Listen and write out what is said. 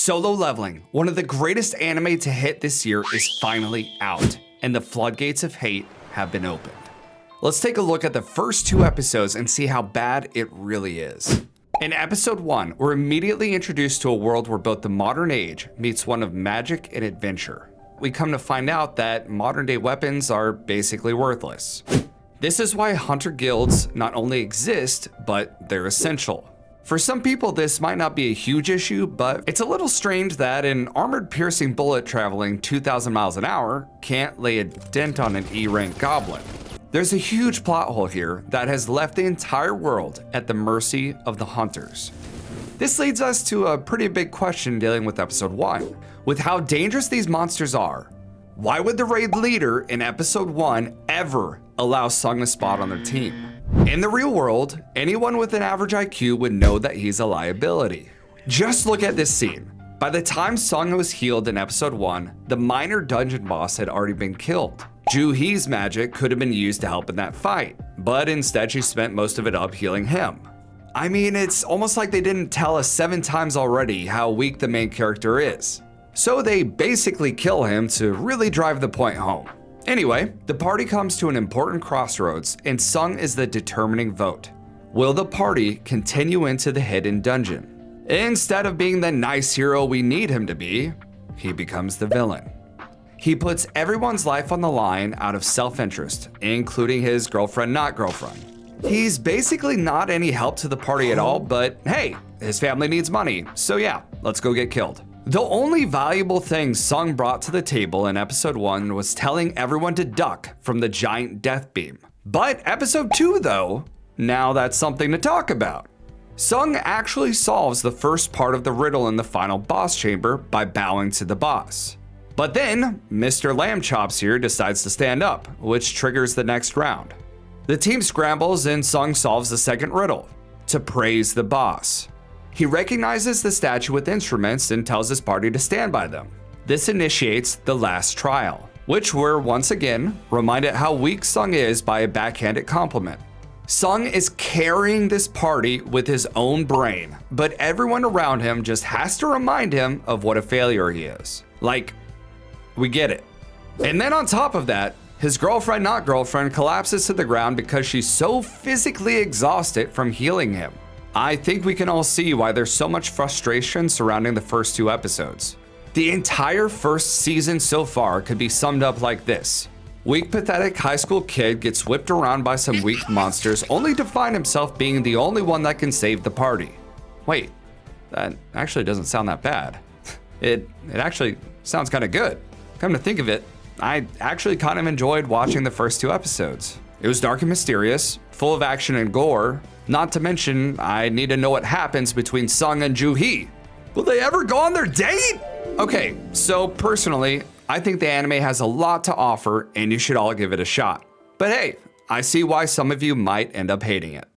Solo Leveling, one of the greatest anime to hit this year, is finally out, and the floodgates of hate have been opened. Let's take a look at the first 2 episodes and see how bad it really is. In episode 1, we're immediately introduced to a world where both the modern age meets one of magic and adventure. We come to find out that modern day weapons are basically worthless. This is why hunter guilds not only exist, but they're essential. For some people, this might not be a huge issue, but it's a little strange that an armored piercing bullet traveling 2,000 miles an hour can't lay a dent on an E-rank goblin. There's a huge plot hole here that has left the entire world at the mercy of the hunters. This leads us to a pretty big question dealing with episode 1. With how dangerous these monsters are, why would the raid leader in episode 1 ever allow Sung to spot on their team? In the real world, anyone with an average IQ would know that he's a liability. Just look at this scene. By the time Sung was healed in episode 1, the minor dungeon boss had already been killed. Joo-hee's magic could have been used to help in that fight, but instead she spent most of it up healing him. I mean, it's almost like they didn't tell us 7 times already how weak the main character is. So they basically kill him to really drive the point home. Anyway, the party comes to an important crossroads and Sung is the determining vote. Will the party continue into the hidden dungeon? Instead of being the nice hero we need him to be, he becomes the villain. He puts everyone's life on the line out of self-interest, including his girlfriend. He's basically not any help to the party at all, but hey, his family needs money, so yeah, let's go get killed. The only valuable thing Sung brought to the table in episode 1 was telling everyone to duck from the giant death beam. But episode 2 though, now that's something to talk about. Sung actually solves the first part of the riddle in the final boss chamber by bowing to the boss. But then, Mr. Lambchops here decides to stand up, which triggers the next round. The team scrambles and Sung solves the second riddle, to praise the boss. He recognizes the statue with instruments and tells his party to stand by them. This initiates the last trial, which we're once again reminded how weak Sung is by a backhanded compliment. Sung is carrying this party with his own brain, but everyone around him just has to remind him of what a failure he is. Like, we get it. And then on top of that, his girlfriend collapses to the ground because she's so physically exhausted from healing him. I think we can all see why there's so much frustration surrounding the first 2 episodes. The entire first season so far could be summed up like this. Weak, pathetic high school kid gets whipped around by some weak monsters only to find himself being the only one that can save the party. Wait, that actually doesn't sound that bad. It actually sounds kind of good. Come to think of it, I actually kind of enjoyed watching the first 2 episodes. It was dark and mysterious, full of action and gore. Not to mention, I need to know what happens between Sung and Joo-hee. Will they ever go on their date? Okay, so personally, I think the anime has a lot to offer and you should all give it a shot. But hey, I see why some of you might end up hating it.